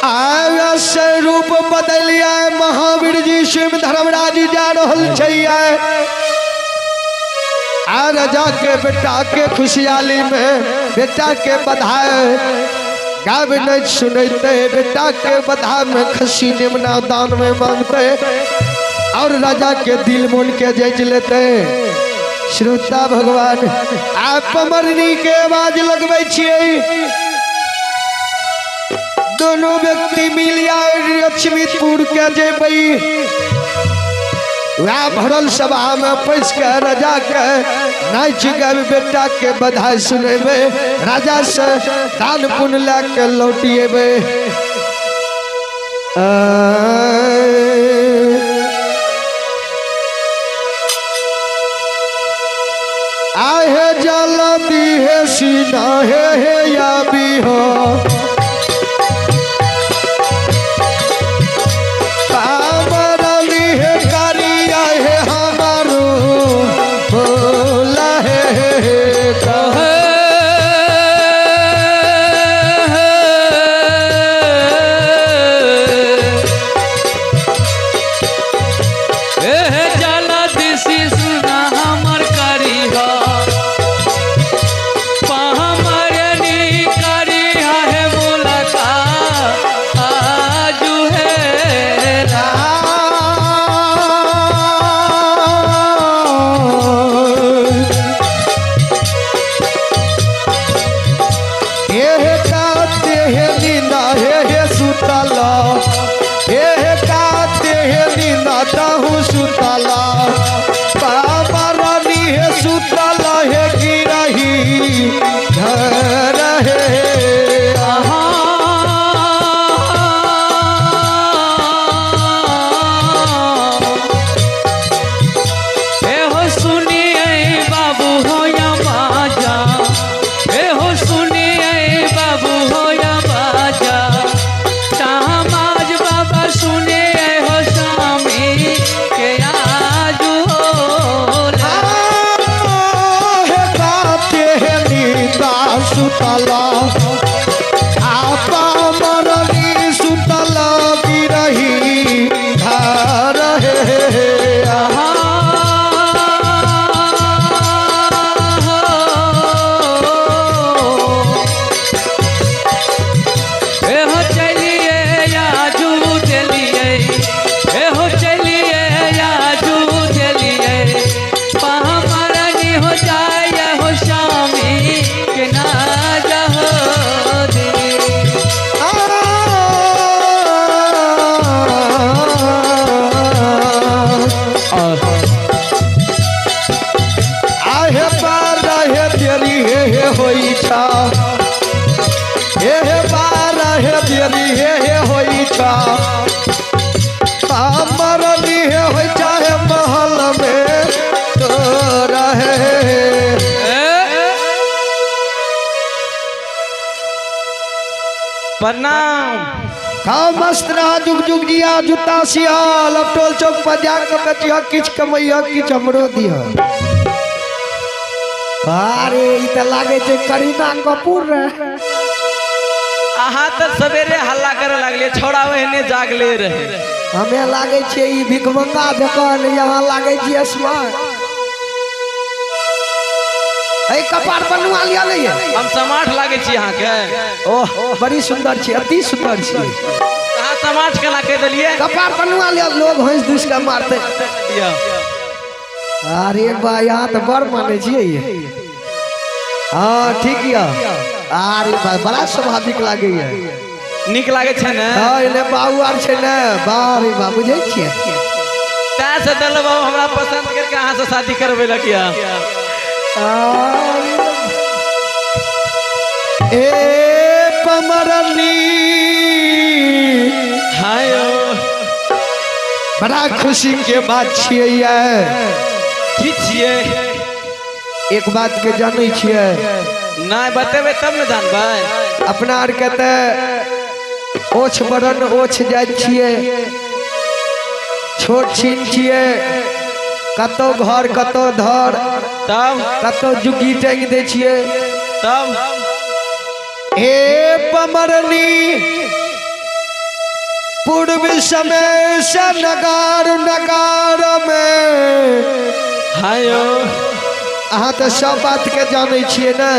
से रूप बदलिया महावीर जी स्वयं धर्मराज जा रहल छै। राजा के बेटा के खुशहाली में बेटा के बधाई गावे नहीं सुनते, बेटा के बधाई में खसी निमना दान में मांगते और राजा के दिल मन के जज लेते। श्रोता भगवान आप मरनी के आवाज लगबै छियै। दोनों व्यक्ति मिलिया लक्ष्मीपुर के जेबै, वह भरल सभा में पैस के राजा के नाच गाबी बेटा के बधाई सुनेबे, राजा से दान पुण्य लेके लौटिएबे। आहे जला दी है सीना है या भी हो प्रणाम। हाँ मस्त रहा जुग जुग जिया जूता सिया लपटोल चौक पर जाकर बेचिया किछ कमैया किछ हमरो दिया। अरे ई त लागे छै करीना कपूर रे। अहाँ तो सवेरे हल्ला करे लगलिए, छोड़ा वहने जागले रहे। हमें लागे छै ई भिखमंगा जकां, यहाँ लागे छै आसमान। ए कपार बनवा लिया नहीं है, हम समाठ लागे छी अहाँ के। ओह बड़ी सुंदर छी, अति सुंदर छी। अहाँ समाठ केना कह देलिए? कपार बनवा लिया, लोग हंस दुस के मारते। अरे बा यहाँ तो बड़ माने छिए ये। हाँ ठीक या। अरे बा बड़ा स्वाभाविक लागे ये। निक लागे छै ने? हां इने बाबू आर छै ने, बारे बा बुझै छिए। ता से दल बाबू हमरा पसंद करके अहाँ से शादी करबे लगिया। ए पमरनी हायो बड़ा खुशी के बात छिए ये। की छिए? एक बात के जानै छिए? नहीं बतेबे तब न जानबै। अपना आर के त ओछ बरन ओछ जाय छिए, छोट छीन छिए, कतो घर कतो धर, तब कतो जुगी टांग दे छिए। तब ए पमरनी पूर्वी समय से नगार नगार में हायो अहाँ तो सब बात के जाने छिए ना।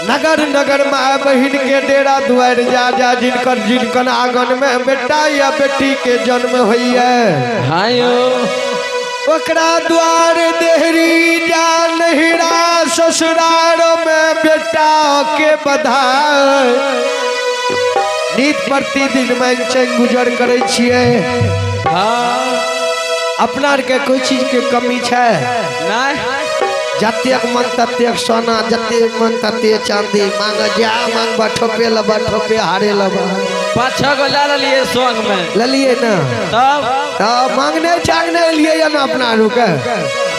नगर नगर माँ बहिन के डेरा दुआर जा जा जिनकर जिनकर आंगन में बेटा या बेटी के जन्म होइए हायो ओकरा द्वार देहरी जा नहिरा ससुराल में बेटा के बधाई नित प्रतिदिन में गुजर करे छिए। हाँ अपना के कोई चीज के कमी है नहीं जतेक मन ततेक सोना जतेक मन ततेक चांदी मांग जा मांग बठोपे लब ठोपे हारे लब 5-6 गो ला लिए सोंग में ललिए ना तब मांगने चांगने लिए या ना अपना रुके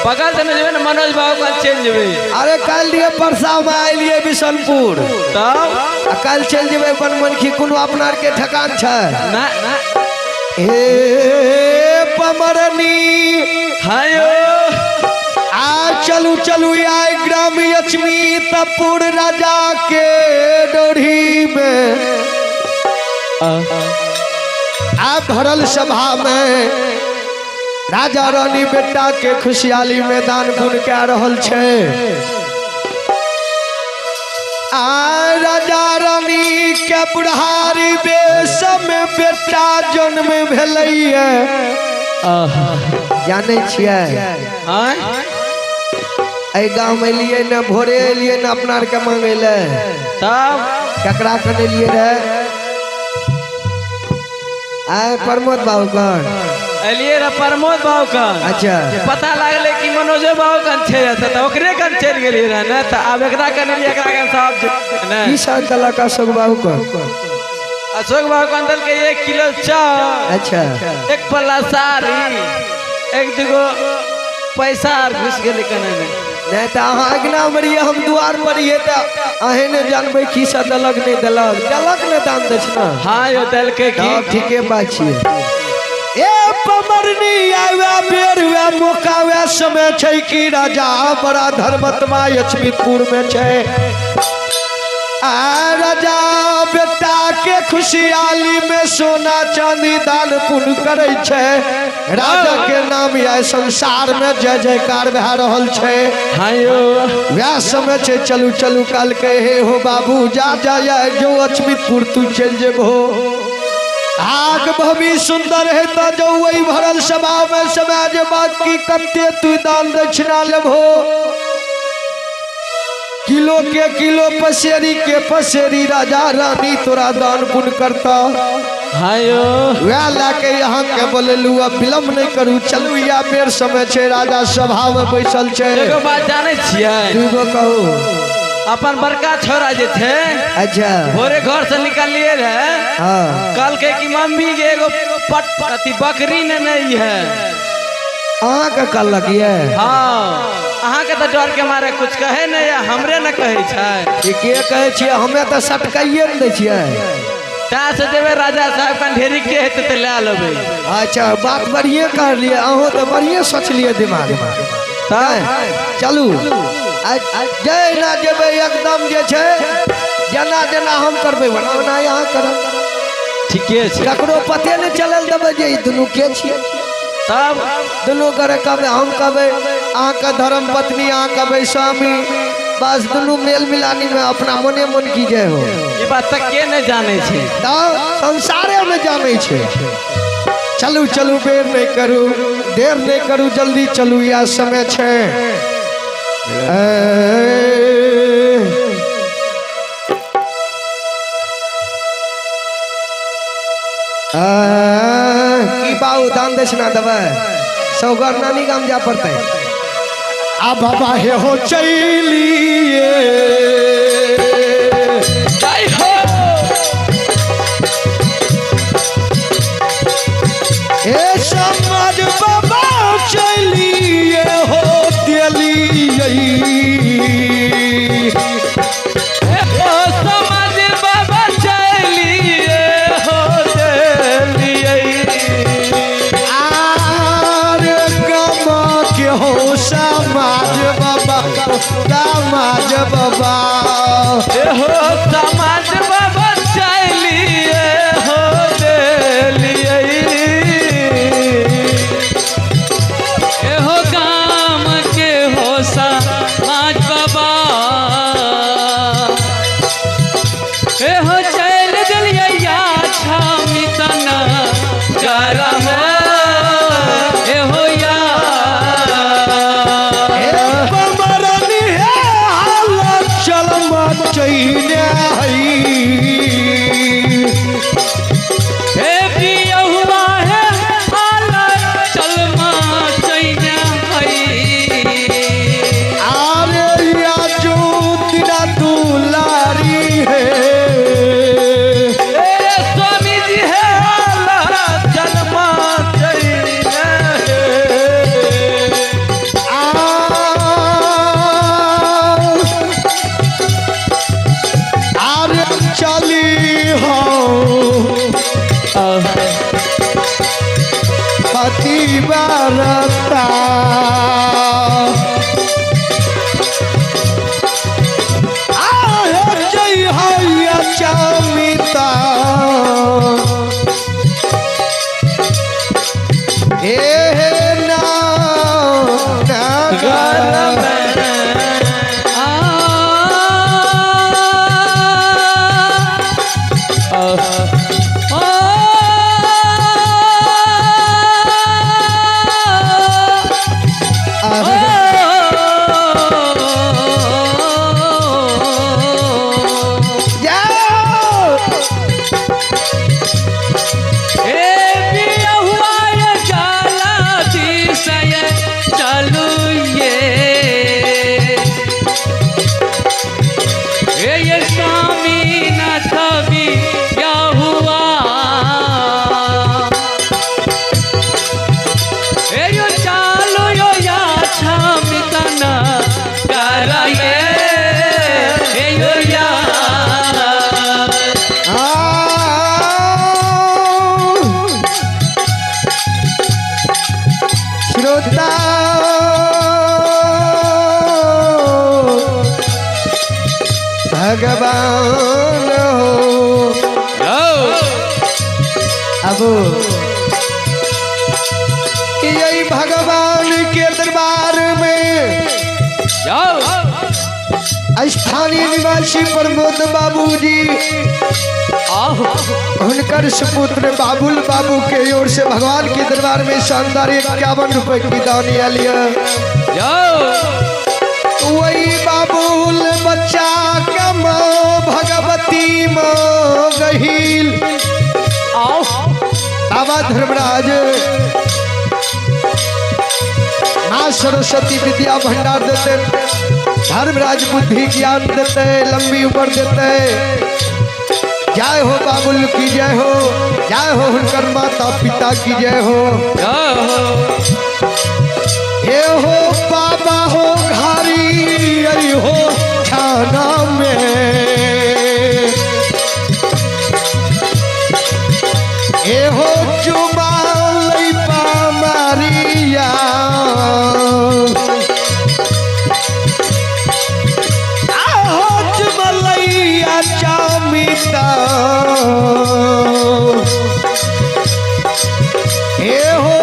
बगल से जेबे ना मनोज बाबू का चल जेबे। अरे कल लिए परसा में आइलिए बिशनपुर तब कल चल जेबे बनमनखी कोनो अपना के ठकान छै ना ना हे पमरनी हायो आ चलू चलू आए ग्राम यचमी तपुर राजा के डोरी में आ भरल सभा में राजा रानी बेटा के खुशहाली में दान पुण्य कह रहल छे। आ राजा रानी के बुढ़ारी बेश में बेटा जन्म भेलैया जाने छियै ऐ गाँव में लिए न भोरे लिए न अपना के मांगे ले तब ककरा कने लिए रहे आए प्रमोद बाबू कौन एलिए रे प्रमोद बाबू का अच्छा पता लागले कि मनोज बाबू कन छे त ओकरे कन चल गेली रे ना त अब एकरा कने लिए एकरा कन सब ना की साल तला का सब बाबू कौन अशोक बाबू कन दल के 1 किलो चावल अच्छा 1 पल्ला साड़ी 1 दुगो पैसा घुस गेले कने में नहीं तो अहाँ अगना मरिए हम द्वार मरिए तो अहे ने जानबे की सा दलक नहीं दलक दलक ने दान दक्षिणा हाँ यो दल के की ठीके बात छिए ए पमरनी आवे बेर वे मौका वे समय छै कि राजा बड़ा धर्मत्मा यचमीपुर में छै आ राजा बेटा के खुशहाली में सोना चांदी दान पुण्य करे छे राजा के नाम या संसार में जय जयकार भा रहल छे। हायो वह समय छे चलू चलू काल के हे हो बाबू जा जा जो अचमीतपुर तू चल जेबो आग भवी सुंदर है तो जो वही भरल सभा में समाज बाकी कत्ते तू दान दक्षिणा लेबो किलो के किलो पसेरी के पसेरी राजा रानी तोरा दान पुण्य करता हायो वह लाके यहाँ के बोलेलू अब विलम्ब नहीं करू चलू या बेर समय छे राजा सभा में बैसल छे। एगो बात जाने छियै दूगो कहू अपन बड़का छोरा जे थे अच्छा भोरे घर से निकलिए रहे हाँ कल के कि मम्मी के एगो अति बकरी ने नहीं है अहाँ के कहलक ये हाँ अहाँ के तो डर के मारे कुछ कहे नहीं हमरे न कहे छै के कहे छियै हमें तो सटकाइए न दै छियै ता से देवे राजा साहब का ढेरी के हेतु ते ले लेबे। अच्छा बात बढ़िए कर लिए अहो तो बढ़िए सोच लिए दिमाग में चलू जय ना जेबे एकदम जे छे जना जना हम करबे ओना यहाँ करब ठीके छै ककरो पते नहीं चलल देबे जे ई दुनू के छियै तब दुनू करे कहबे हम कहबे अहाँ का धर्म पत्नी अहाँ कहबे स्वामी बस दुनू मेल मिलानी में अपना मने मन की जय हो ये बात तक के नहीं जाने छै तो संसारे में जाने छे। चलू चलू बेर नहीं करू देर नहीं करू जल्दी चलू या समय छे की बाबू दान दक्षिणा देवे सौगर नानी गाम जा पड़ते आ बाबा हे हो चलिए जय हो हे समाज बाबा चलिए हो दिलिए समाज बाबा चलिए हो दिलिए आरे गमा के हो समाज बाबा समाज बाबा हो समाज बाबा चलिए घर में भगवान हो अब यही भगवान के दरबार में स्थानीय निवासी प्रमोद बाबूजी उनकर सुपुत्र बाबुल बाबू के ओर से भगवान के दरबार में शानदार 51 रुपए की दानिया लिया। वही बाबुल बच्चा कम भगवती माँ गहील बाबा धर्मराज माँ सरस्वती विद्या भंडार देते, धर्मराज बुद्धि ज्ञान देते, लंबी उम्र देते। जय हो बाबुल की जय हो, जय हो उनकर माता पिता की जय हो। ये हो बाबा हो घारी अरे हो छाना में, ये हो जुमाली पामारिया, आहो जुमलैया चामिता, ये हो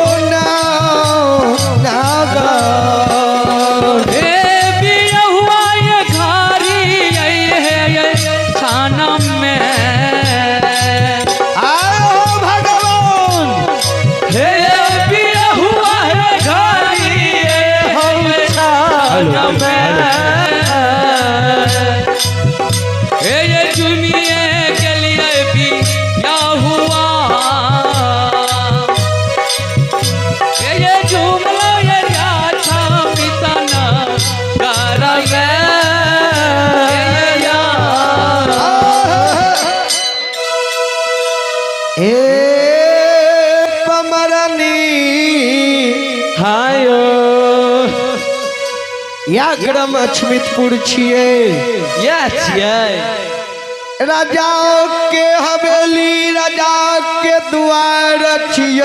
या ग्राम अछमितपुर छिए, राजा के हवेली राजा के द्वार छिए।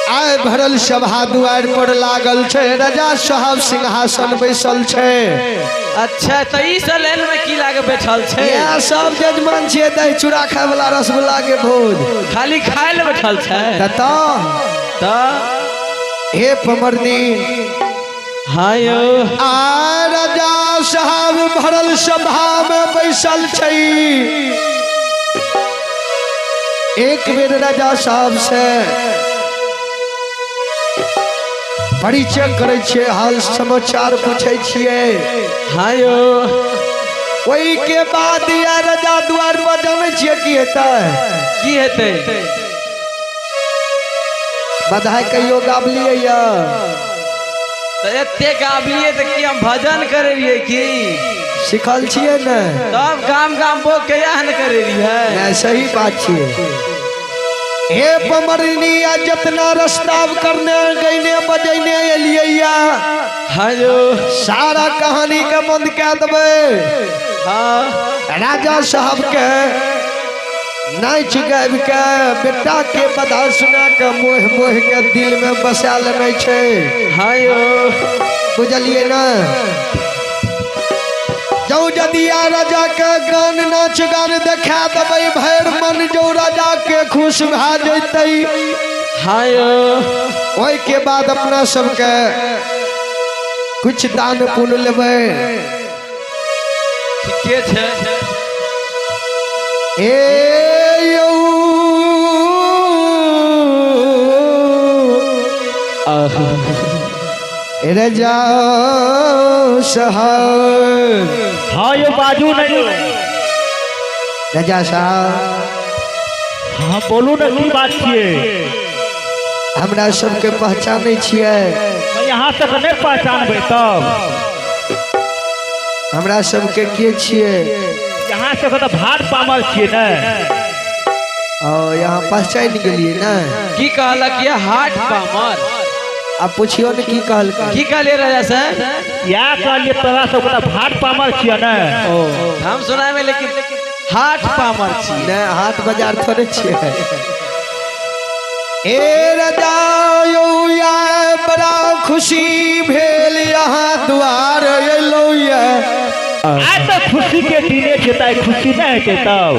आय भरल सभा द्वार पर लागल छे, राजा साहब सिंहासन बैसल छे। अच्छा तो इस लाइन में की लागे बैठल छे? यह सब जजमान छे, दही चूड़ा खाए वाला रसगुल्ला के भोज खाली खाए ले बैठल छे। तो हे पमरनी हायो आ राजा साहब भरल सभा में बैसल छई। एक बेर राजा साहब से परिचय करे छे, हाल समाचार पूछे छिए। हायो वही के बाद या राजा द्वार पर जाने छिए की हेतै बधाई कहियो गाबलिए या तो एते गाबलिए तो कि हम भजन करे रहिए की सिखल छिए न, तब गाम गाम बो के यान करे रहिए। सही बात छिए। हे पमरनी आ जितना रस्ताव करने गईने बजैने एलिया, हायो सारा कहानी के बंद कर देबे। हाँ राजा साहब के नाच गाबि के बेटा के बधा सुना के मोह मोह के दिल में बसा लेने छे। हायो बुझलिए ना, जो जदिया राजा के गान नाच गान देखा देबै भैर मन, जो राजा के खुश भा जैतै। हाँ यो ओई के बाद अपना सबके कुछ दान पुण्य लेबै। ठीके छै। ए यौ रजा साहब। हाँ यो बाजू नहीं यो। रजा साहब हाँ बोलू ना की बात छिए। हमरा सबके पहचानै छियै। यहाँ तक नहीं पहचानबै तब हमरा सबके के छियै। यहाँ से तो भाट पामर छिए ने। और यहाँ पहचान गेलिए ना। की कहलक ये हाट पामर। अब पूछियो ने की कहल। की कहलिए राजा साहब। या कहलिए तोरा सब तो भाट पामर छिए ने। हम सुनाए में लेकिन हाट पामर छी ने हाट बाजार थोड़े छियै। ए राजा यौ या बड़ा खुशी भेल यहाँ द्वार अयलौ ये। आज तो खुशी के दिने छै त खुशी नहीं हेतै तब।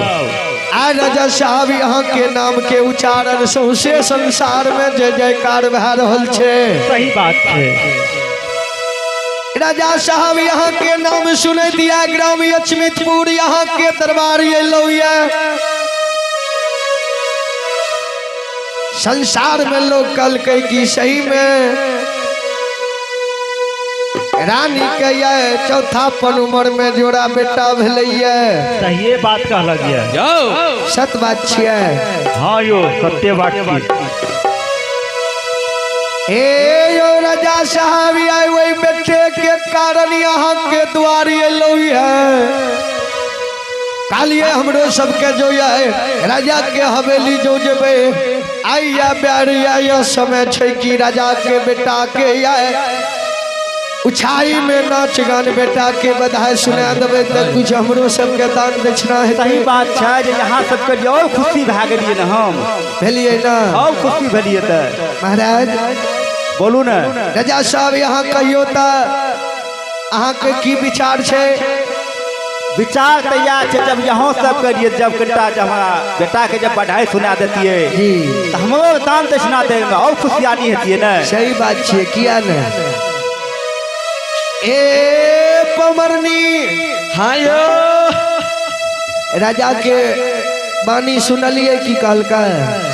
आ राजा साहब यहाँ के नाम के उच्चारण सौसे संसार में जय जयकार भए रहल छै। सही बात है। राजा साहब यहाँ के नाम सुने दिया ग्राम अचमितपुर यहाँ के दरबार अयलौ ये। संसार में लोग कल के की सही में रानी के ये चौथापन उम्र में जोड़ा बेटा भेलैये। सही बात कहलक ये। जाओ सत बात छियै। हाँ यो सत्य बात छिए। ए यो राजा साहब आए वही बेटे के कारण यहाँ के द्वारी अयलौ है। कालिए हमरो सबके जो है राजा के हवेली जो जेबे आई या प्यार या समय छै कि राजा के बेटा के आए उछाई में नाच गान बेटा के बधाई सुना देवे तो कुछ हमरो सबके दान दक्षिणा है। सही बात है। जे यहाँ सबके और खुशी भए गेलिए ना। हम भेलिए ना और खुशी भेलिए त महाराज। बोलू ना राजा साहब यहाँ कहियो त अहाँ के की विचार छै। विचार तैयार है। जब यहाँ सब करिए जब कनिटा जब हमारा बेटा के जब बधाई सुना देतिए जी तो हमरो दान दक्षिणा दे में और खुशियाली हेतिए ना। सही बात छियै किया ने। ए पमरनी हाँ यो राजा के बानी सुनलिए की कहलका।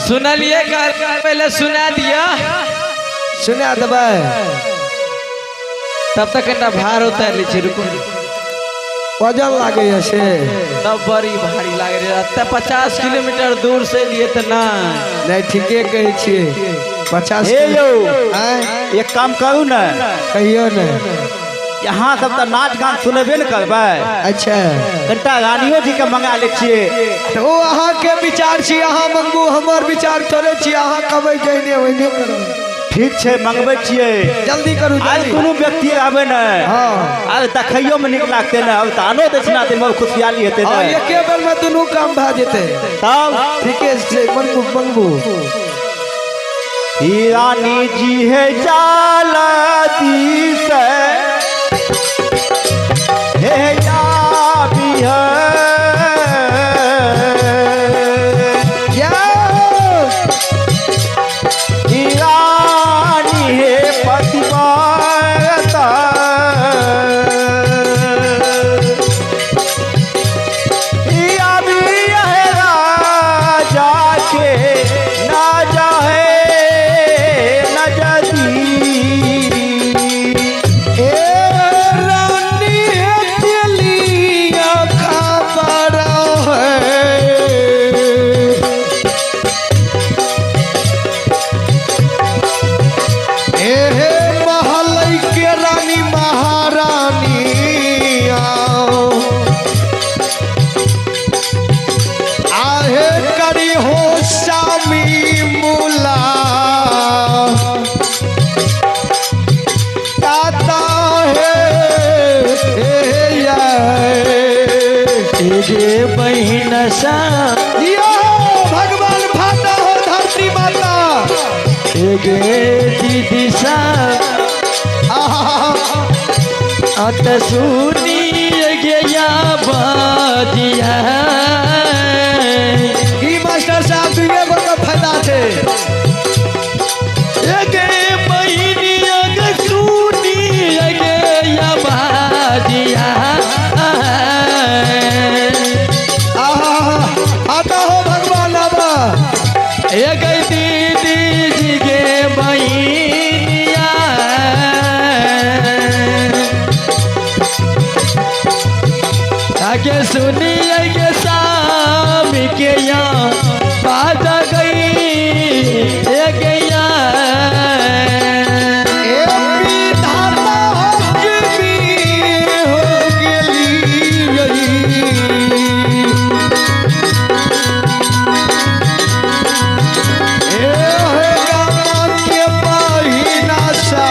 सुनलिए कल पहले सुना दिया सुना देबै तब तक ना भार उतार ली छी। रुको वजन लागे से तब बड़ी भारी लागे रहे। 50 किलोमीटर दूर से लिए तो ना नहीं ठीके कहे छियै। 50 हे यो आय एक काम करू ना कहियो ने। यहाँ सब तो नाच गान सुनेबे न करबै। अच्छा कनिटा रानियो जी के मंगा ले छिए। तो ओ अहाँ के विचार छी अहाँ मंगू हमर विचार थोड़े छी। अहाँ कहबै जइने ओइने करबै। ठीक छै मंगबै छिए। जल्दी करू आज जल्दी। कोनो व्यक्ति आवे ना हाँ आज देखैयो में निक लागते ना। अब तानो दक्षिणा दे में खुशियाली हेते ना। और एके बेर में दुनू काम भए जेतै। तब ठीके छै मंगू मंगू। ही रानी जी है जाला दी से हे या भी है क्या ही रानी है पतिवाता या भी है राजा के ना जाए न जदी। ए रानी दिलिया खबर है। ए महल के रानी महारानी आओ आहे करी हो शामी मुला आता है या तेरे बहन सा यो भगवान फाटा हो धरती माता। गे दीदी सा आहा, अत सुनी गया बादिया। ई मास्टर साहब दुए गो का फायदा छै। गे बहिनी अगे सुनी गे या बाजिया आता हो भगवान आबा गे दीदी जी गे बहिनिया आगे सुनी गे शामी के यहाँ बाजा गई गैया विधाता हजमी हो गेली गामा के पहिना सा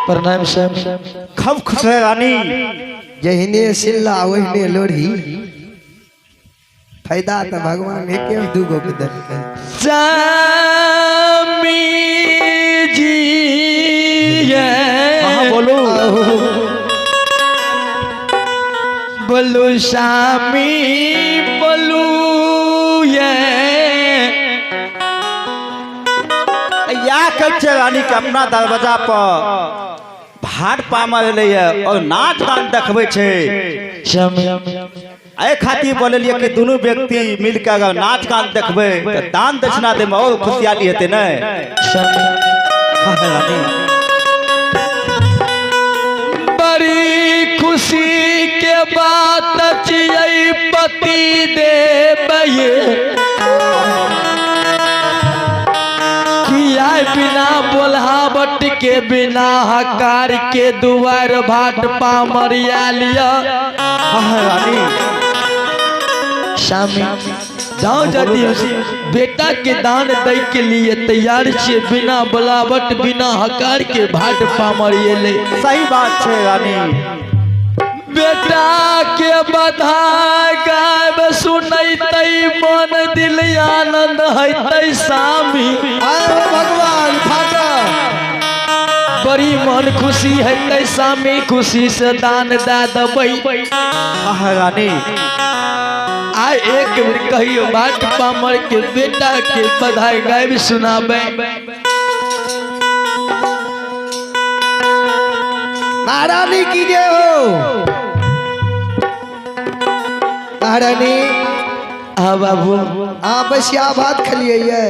प्रणाम साहब खूब खुश है रानी। जहिने सिल्ला वहिने लोढ़ी फायदा तो भगवान एक दूगो के दन के स्वामी जी बोलो बोलू स्वामी बोलू या कल छे रानी के अपना दरवाजा पर भाट पामर है और नाच गान देखबे छे। ए खातिर बोलिए कि दोनों व्यक्ति मिलकर अगर नाच गान देखबे तो दान दक्षिणा दे में और खुशहाली हेते न। बड़ी खुशी के बात छियै पति देव बिना बोलहावट के बिना हकार के दुआर भाट पामरिया लिया शामी जाओ जल्दी बेटा के दान दे के लिए तैयार छे बिना बोलावट बिना हकार के भाट पामरिए ले। सही बात छे रानी। बेटा के बधाई गायब सुनैते मन दिल आनंद हैते स्वामी भगवान फाटा बड़ी मन खुशी हैते स्वामी खुशी से दान दे देबै रानी। आ एक बेर कहियो बाट पामर के बेटा के बधाई गायब सुनाबे। महारानी की जय हो। महारानी हाँ बाबू हाँ बसिया भात खलिए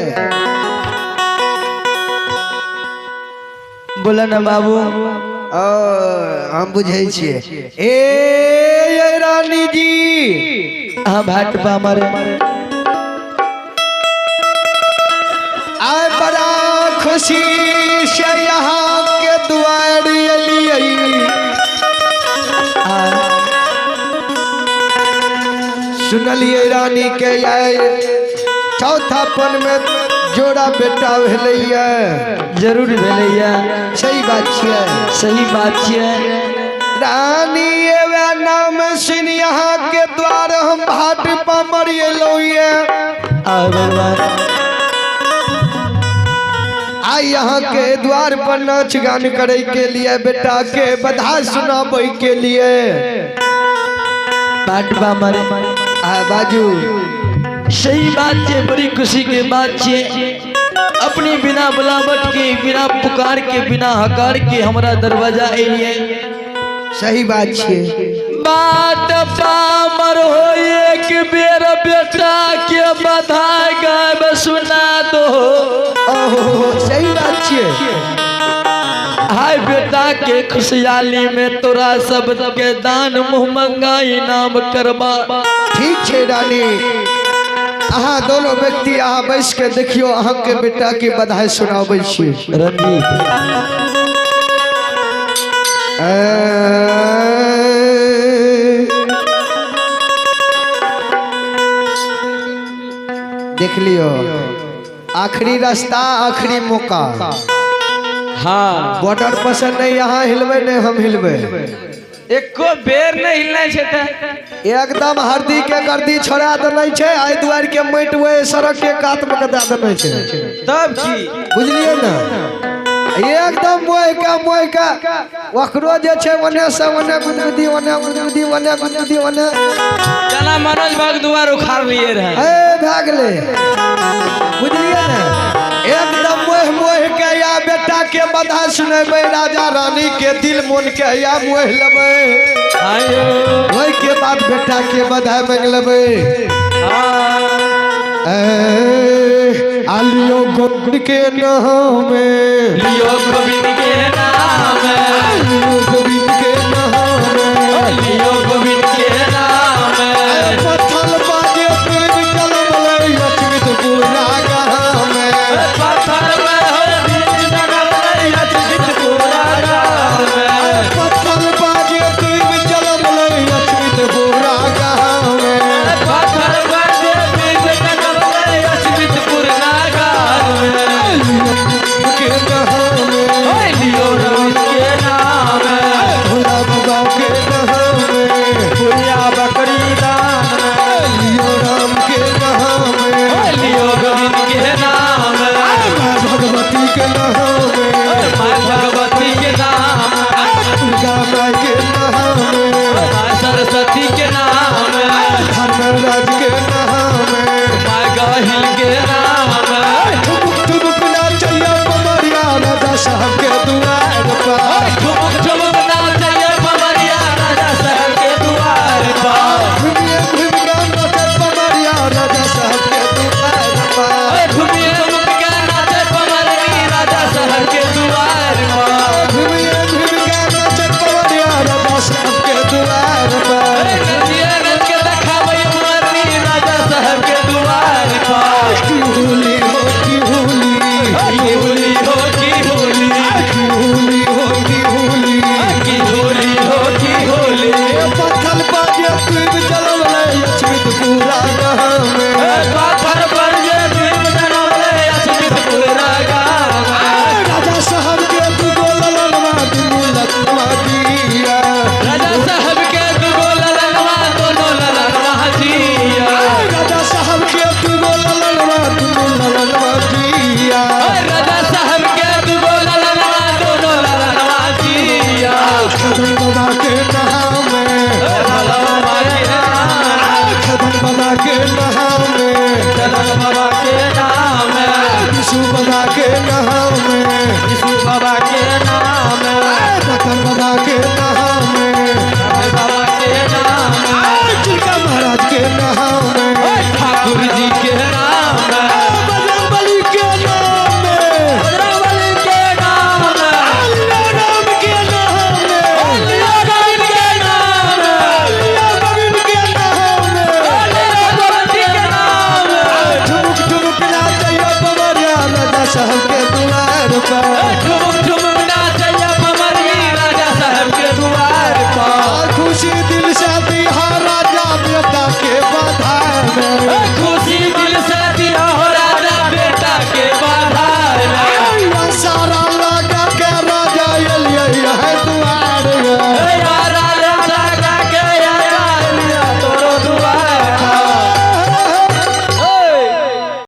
बोला ना बाबू हम बुझे छिए। ए रानी जी हाँ भाट पामर आय बड़ा खुशी से यहाँ के द्वार अलियै सुनलिए रानी के चौथापन में जोड़ा बेटा भेलैया जरूर भेलैया। सही बात है सही बात है रानी एवं नाम सुन यहाँ के द्वार हम भाट पामर एलौं आई यहाँ के द्वार पर नाच गान करे के लिए बेटा के बधाई सुनाबे के लिए भाट पामर बाजू सही बात है बड़ी खुशी के बात है अपनी बिना बुलावट के बिना पुकार के बिना हकार के हमारा दरवाजा एलिए। सही बात है बाट पामर हो एक बेर बेटा के बधाई गायब सुना दो। सही बात है हाय बेटा के खुशहाली में तोरा सब के दान मुँह मंगा इनाम करबा। ठीक है रानी अहाँ दोनों व्यक्ति अहाँ बैस के देखियो अहाँ के बेटा के बधाई सुनाबै छी रंजीत देख लियो आखिरी रास्ता आखिरी मौका हाँ बॉर्डर पसंद नहीं यहाँ हिलबे नहीं हम हिलबे एको बेर नहीं हिलना छै त एकदम हरदी के गर्दी छोड़ा देने छे आई दुआर के माटि वे सड़क के कात में दे देने छे तब की बुझलिए ना एकदम मोह का ओकरो जे छे ओने से ओने गुदगुदी ओने गुदगुदी ओने गुदगुदी ओने जना मनोज बाग दुआर उखाड़ लिए रहे ए भाग ले बुझलिए ना एकदम मोह के या बेटा के बधाई सुनेबे राजा रानी के दिल मन के या मोह लेबे आयो ओई के बाद बेटा के बधाई मांग लेबे आलियो गोविंद के नाम में लियो गोविंद के